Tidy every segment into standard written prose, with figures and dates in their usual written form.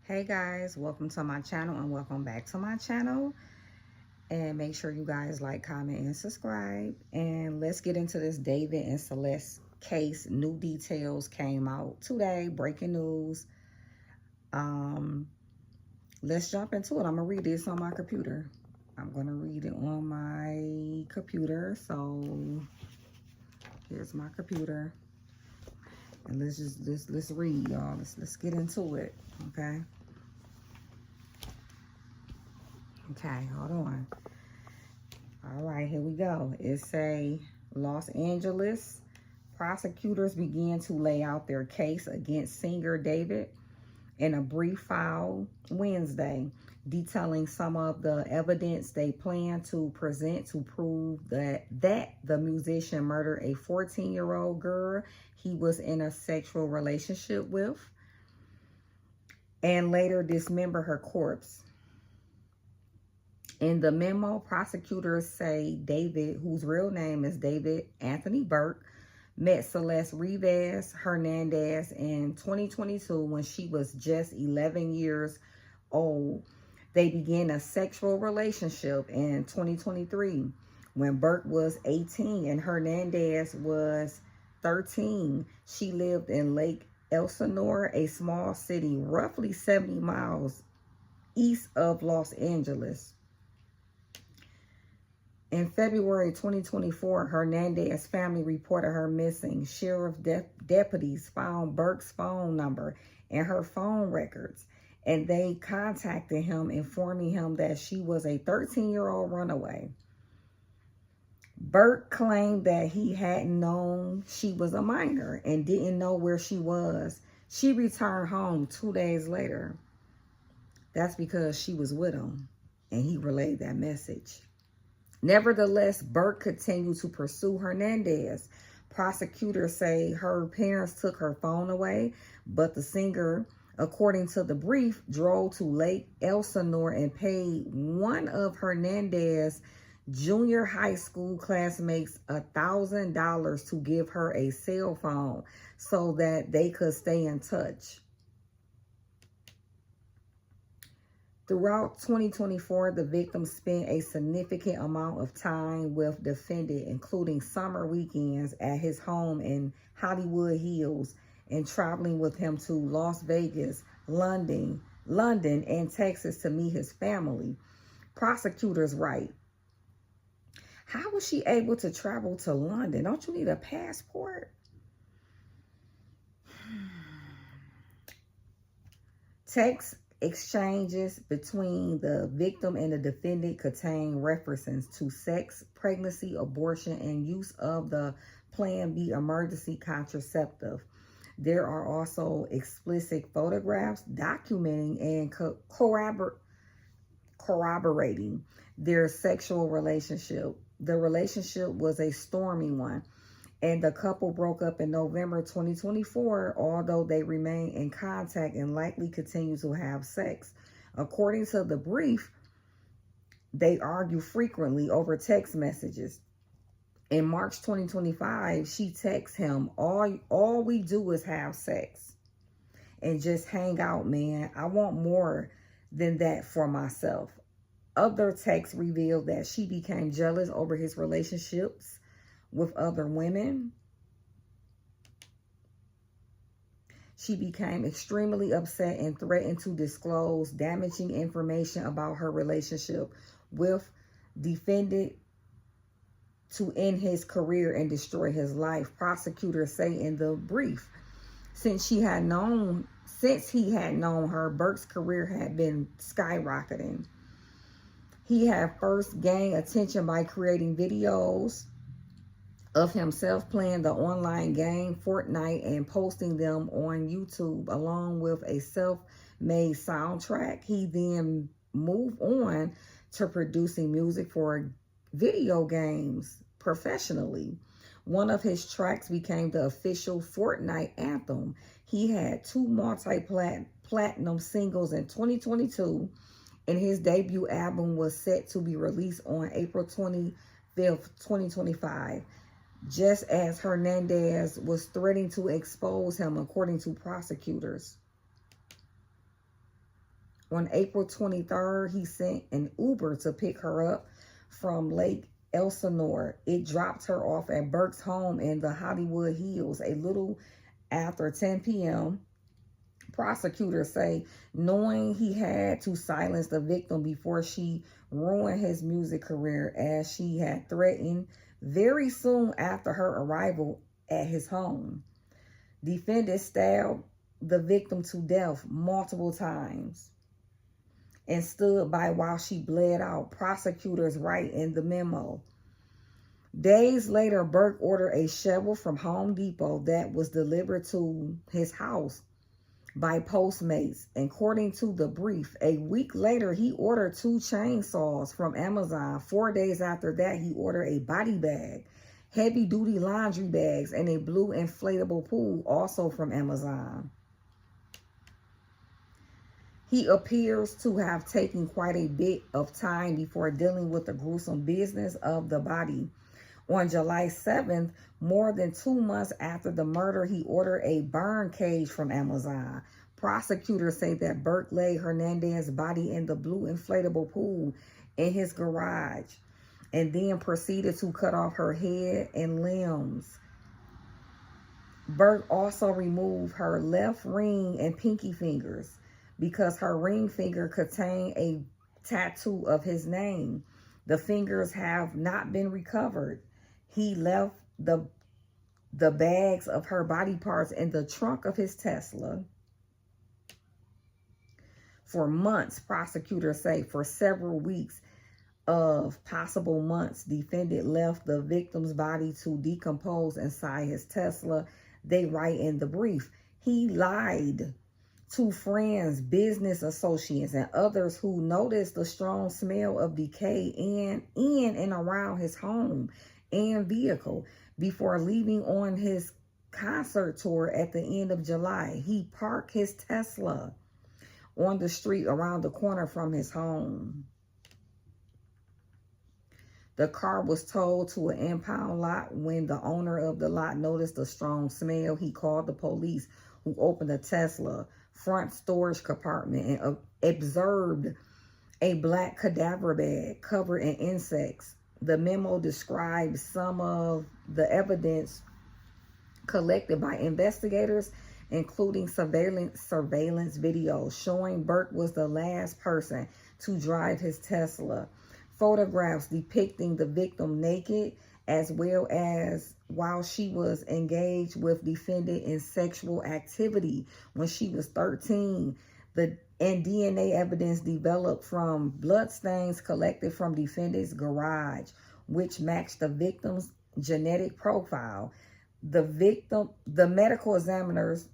Hey guys, welcome to my channel and welcome back to my channel. And make sure you guys like, comment, and subscribe. And let's get into this David and Celeste case. New details came out today, breaking news. Um, let's jump into it. I'm gonna read this on my computer. I'm gonna read it on my computer. So here's my computer. And let's read, y'all. Let's get into it. Okay. Okay, hold on. All right, here we go. It say Los Angeles prosecutors began to lay out their case against singer David in a brief file Wednesday, detailing some of the evidence they plan to present to prove that the musician murdered a 14-year-old girl he was in a sexual relationship with and later dismembered her corpse. In the memo, prosecutors say David, whose real name is David Anthony Burke, met Celeste Rivas Hernandez in 2022 when she was just 11 years old. They began a sexual relationship in 2023 when Burke was 18 and Hernandez was 13. She lived in Lake Elsinore, a small city roughly 70 miles east of Los Angeles. In February 2024, Hernandez's family reported her missing. Sheriff deputies found Burke's phone number and her phone records, and they contacted him, informing him that she was a 13-year-old runaway. Burke claimed that he hadn't known she was a minor and didn't know where she was. She returned home 2 days later. That's because she was with him, and he relayed that message. Nevertheless, Burke continued to pursue Hernandez. Prosecutors say her parents took her phone away, but the singer, according to the brief, drove to Lake Elsinore and paid one of Hernandez's junior high school classmates $1,000 to give her a cell phone so that they could stay in touch. Throughout 2024, the victim spent a significant amount of time with defendant, including summer weekends at his home in Hollywood Hills and traveling with him to Las Vegas, London, and Texas to meet his family. Prosecutors write, how was she able to travel to London? Don't you need a passport? Text exchanges between the victim and the defendant contain references to sex, pregnancy, abortion, and use of the Plan B emergency contraceptive. There are also explicit photographs documenting and corroborating their sexual relationship. The relationship was a stormy one, and the couple broke up in November 2024, although they remain in contact and likely continue to have sex. According to the brief, they argue frequently over text messages. In March 2025, she texts him, all we do is have sex and just hang out, man. I want more than that for myself. Other texts revealed that she became jealous over his relationships with other women. She became extremely upset and threatened to disclose damaging information about her relationship with defendant to end his career and destroy his life. Prosecutors say in the brief, since he had known her, Burke's career had been skyrocketing. He had first gained attention by creating videos of himself playing the online game Fortnite and posting them on YouTube along with a self-made soundtrack. He then moved on to producing music for video games professionally. One of his tracks became the official Fortnite anthem. He had 2 multi-platinum singles in 2022, and his debut album was set to be released on April 25th, 2025. Just as Hernandez was threatening to expose him, according to prosecutors. On April 23rd, he sent an Uber to pick her up from Lake Elsinore. It dropped her off at Burke's home in the Hollywood Hills a little after 10 p.m. Prosecutors say, knowing he had to silence the victim before she ruined his music career, as she had threatened very soon after her arrival at his home. Defendant stabbed the victim to death multiple times and stood by while she bled out, prosecutors write in the memo. Days later, Burke ordered a shovel from Home Depot that was delivered to his house by Postmates. According to the brief, a week later, he ordered 2 chainsaws from Amazon. 4 days after that, he ordered a body bag, heavy-duty laundry bags, and a blue inflatable pool, also from Amazon. He appears to have taken quite a bit of time before dealing with the gruesome business of the body. On July 7th, more than 2 months after the murder, he ordered a burn cage from Amazon. Prosecutors say that Burke laid Hernandez's body in the blue inflatable pool in his garage and then proceeded to cut off her head and limbs. Burke also removed her left ring and pinky fingers because her ring finger contained a tattoo of his name. The fingers have not been recovered. He left the bags of her body parts in the trunk of his Tesla. For months, prosecutors say for several weeks of possible months, defendant left the victim's body to decompose inside his Tesla. They write in the brief, he lied to friends, business associates, and others who noticed the strong smell of decay in and around his home and vehicle before leaving on his concert tour at the end of July. He parked his Tesla on the street around the corner from his home. The car was towed to an impound lot. When the owner of the lot noticed the strong smell, he called the police, who opened the Tesla front storage compartment and observed a black cadaver bag covered in insects. The memo describes some of the evidence collected by investigators, including surveillance videos showing Burke was the last person to drive his Tesla, photographs depicting the victim naked, as well as while she was engaged with defendant in sexual activity when she was 13. And DNA evidence developed from bloodstains collected from defendant's garage, which matched the victim's genetic profile. The medical examiners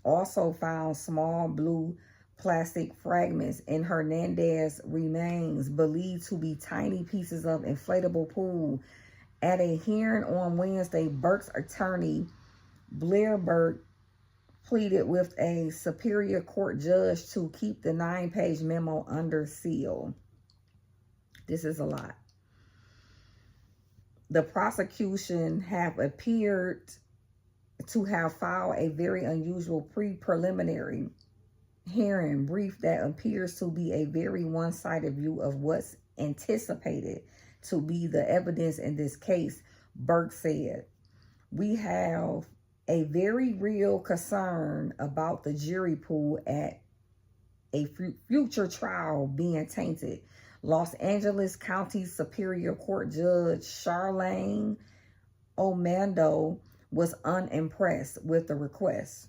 also found small blue plastic fragments in Hernandez's remains, believed to be tiny pieces of inflatable pool. At a hearing on Wednesday, Burke's attorney, Blair Burke, pleaded with a Superior Court judge to keep the 9-page memo under seal. This is a lot. The prosecution have appeared to have filed a very unusual preliminary hearing brief that appears to be a very one-sided view of what's anticipated to be the evidence in this case. Burke said, "We have a very real concern about the jury pool at a future trial being tainted." Los Angeles County Superior Court Judge Charlene Omando was unimpressed with the request.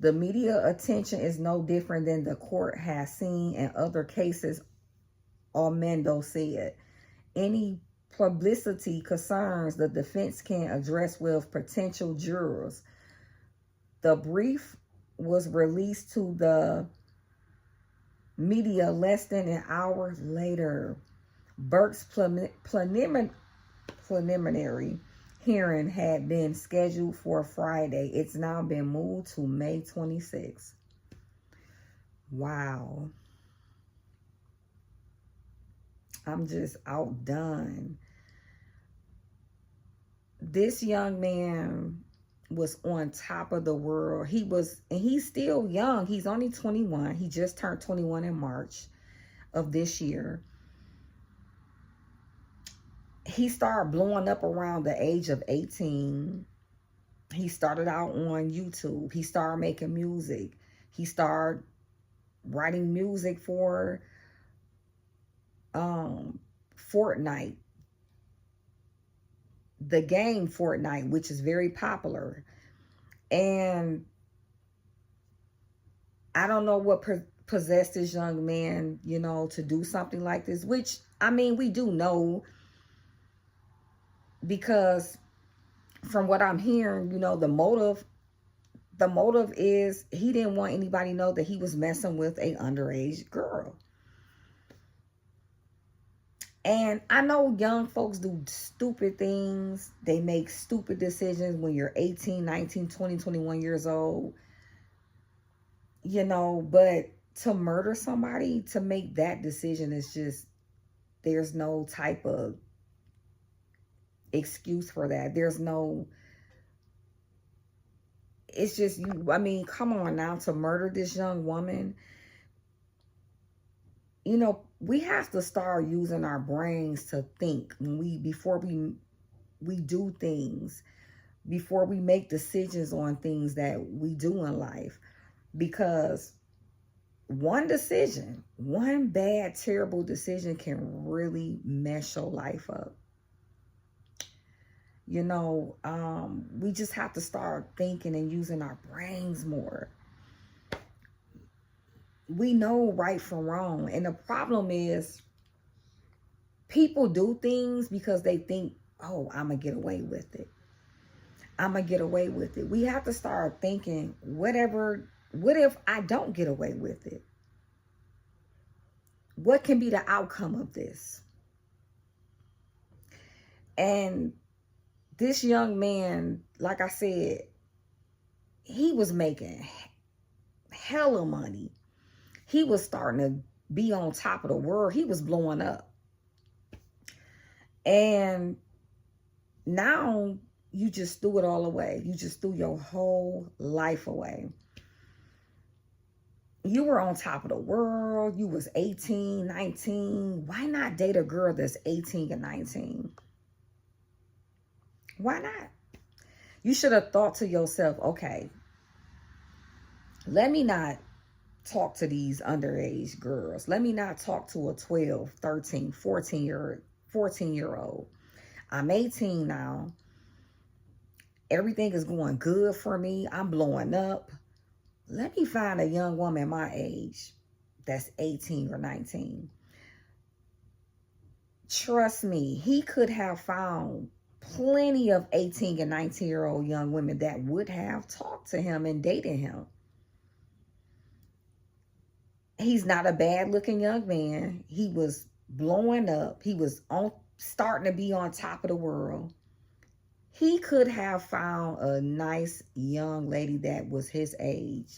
The media attention is no different than the court has seen in other cases, Omando said. Any publicity concerns the defense can address with potential jurors. The brief was released to the media less than an hour later. Burke's preliminary hearing had been scheduled for Friday. It's now been moved to May 26th. Wow. I'm just outdone. This young man was on top of the world. And he's still young. He's only 21. He just turned 21 in March of this year. He started blowing up around the age of 18. He started out on YouTube. He started making music. He started writing music for Fortnite. The game Fortnite, which is very popular. And I don't know what possessed this young man, you know, to do something like this, which, I mean, we do know, because from what I'm hearing, you know, the motive is he didn't want anybody to know that he was messing with a underage girl. And I know young folks do stupid things. They make stupid decisions when you're 18, 19, 20, 21 years old. You know, but to murder somebody, to make that decision is just, there's no type of excuse for that. There's no, it's just, I mean, come on now, to murder this young woman. You know, we have to start using our brains to think before we do things, before we make decisions on things that we do in life. Because one decision, one bad, terrible decision can really mess your life up. You know, we just have to start thinking and using our brains more. We know right from wrong. And the problem is, people do things because they think, oh, I'm going to get away with it. I'm going to get away with it. We have to start thinking, what if I don't get away with it? What can be the outcome of this? And this young man, like I said, he was making hella money. He was starting to be on top of the world. He was blowing up. And now you just threw it all away. You just threw your whole life away. You were on top of the world. You was 18, 19. Why not date a girl that's 18 and 19? Why not? You should have thought to yourself, okay, let me not talk to these underage girls. Let me not talk to a 12, 13, 14-year-old. I'm 18 now. Everything is going good for me. I'm blowing up. Let me find a young woman my age that's 18 or 19. Trust me, he could have found plenty of 18 and 19-year-old young women that would have talked to him and dated him. He's not a bad-looking young man. He was blowing up. He was starting to be on top of the world. He could have found a nice young lady that was his age.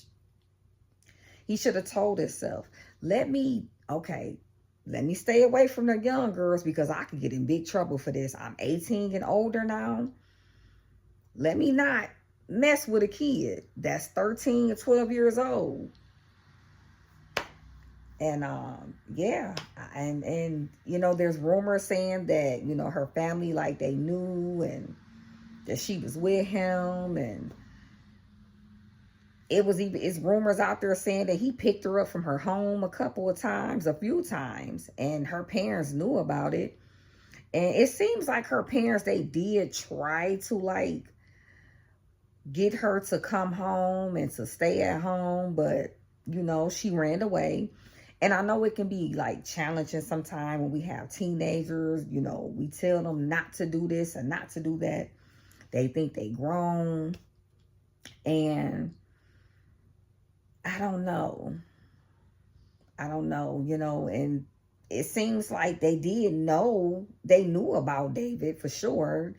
He should have told himself, let me stay away from the young girls because I could get in big trouble for this. I'm 18 and older now. Let me not mess with a kid that's 13 or 12 years old. And yeah, and you know, there's rumors saying that, you know, her family, like, they knew and that she was with him, and it's rumors out there saying that he picked her up from her home a few times, and her parents knew about it. And it seems like her parents, they did try to, like, get her to come home and to stay at home, but, you know, she ran away. And I know it can be, like, challenging sometimes when we have teenagers. You know, we tell them not to do this and not to do that. They think they grown. And I don't know, you know, and it seems like they knew about David for sure.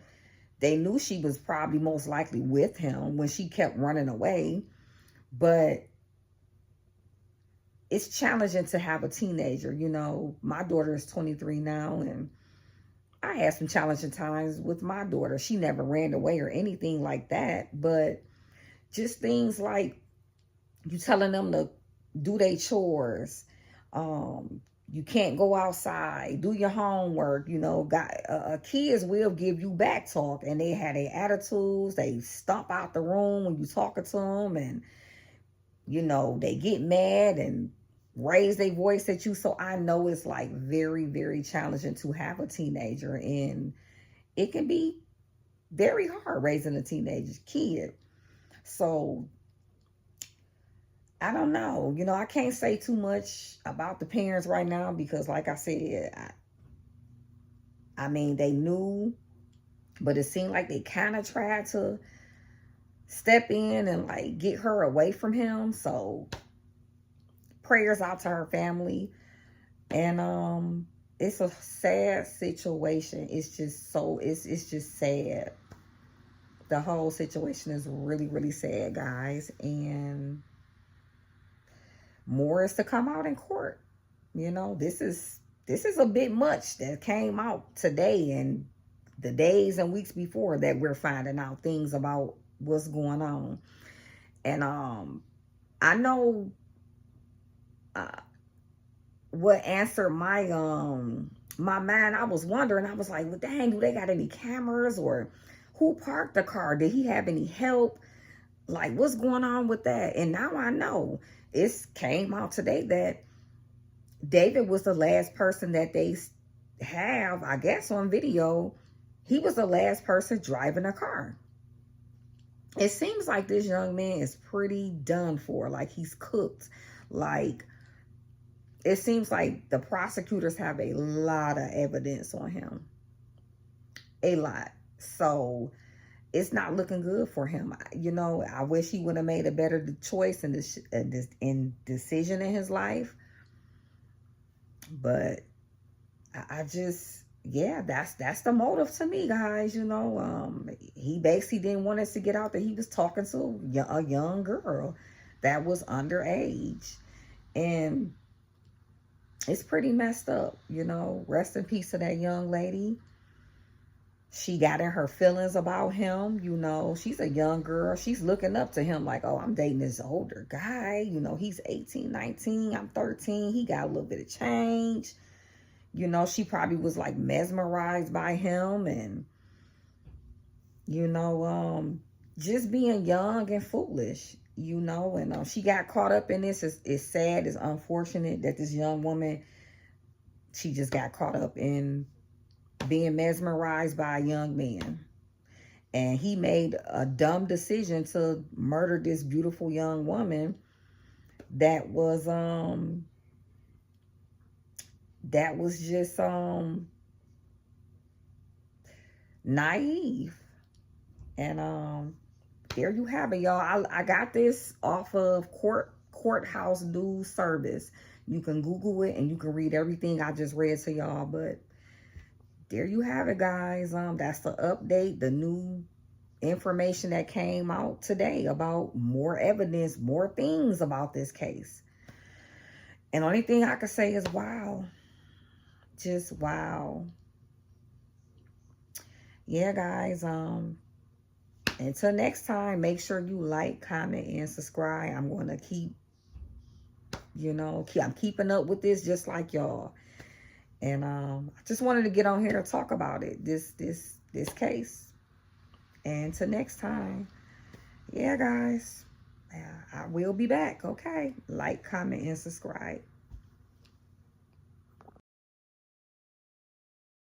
They knew she was probably most likely with him when she kept running away. But it's challenging to have a teenager. You know, my daughter is 23 now, and I had some challenging times with my daughter. She never ran away or anything like that, but just things like you telling them to do their chores. You can't go outside, do your homework. You know, kids will give you back talk, and they had their attitudes. They stomp out the room when you talking to them, and you know they get mad and raise their voice at you. So I know it's like very, very challenging to have a teenager, and it can be very hard raising a teenage kid. So I don't know. You know, I can't say too much about the parents right now because, like I said, I mean, they knew, but it seemed like they kind of tried to step in and like get her away from him. So prayers out to her family. And it's a sad situation. It's just so, it's just sad. The whole situation is really, really sad, guys. And more is to come out in court. You know, this is a bit much that came out today and the days and weeks before that we're finding out things about what's going on. And I know what answered my my mind. I was wondering, I was like, well, dang, do they got any cameras, or who parked the car? Did he have any help? Like, what's going on with that? And now I know. It came out today that David was the last person that they have, I guess, on video. He was the last person driving a car. It seems like this young man is pretty done for. Like, he's cooked. Like, it seems like the prosecutors have a lot of evidence on him. A lot. So it's not looking good for him. You know, I wish he would have made a better choice in decision in his life. But I just, yeah, that's the motive to me, guys. You know, he basically didn't want us to get out that he was talking to a young girl that was underage. And it's pretty messed up, you know. Rest in peace to that young lady. She got in her feelings about him, you know. She's a young girl. She's looking up to him like, oh, I'm dating this older guy. You know, he's 18, 19. I'm 13. He got a little bit of change. You know, she probably was like mesmerized by him. And, you know, just being young and foolish, you know. And she got caught up in this. It's sad. It's unfortunate that this young woman, she just got caught up in being mesmerized by a young man, and he made a dumb decision to murder this beautiful young woman that was just naive. And there you have it, y'all. I got this off of Courthouse News Service. You can Google it and you can read everything I just read to y'all. But there you have it, guys. That's the update, the new information that came out today about more evidence, more things about this case. And only thing I could say is wow. Just wow. Yeah, guys. Until next time, make sure you like, comment, and subscribe. I'm going to keep, you know, I'm keeping up with this just like y'all. And I just wanted to get on here to talk about it, this case. And till next time, yeah, guys, I will be back. Okay, like, comment, and subscribe.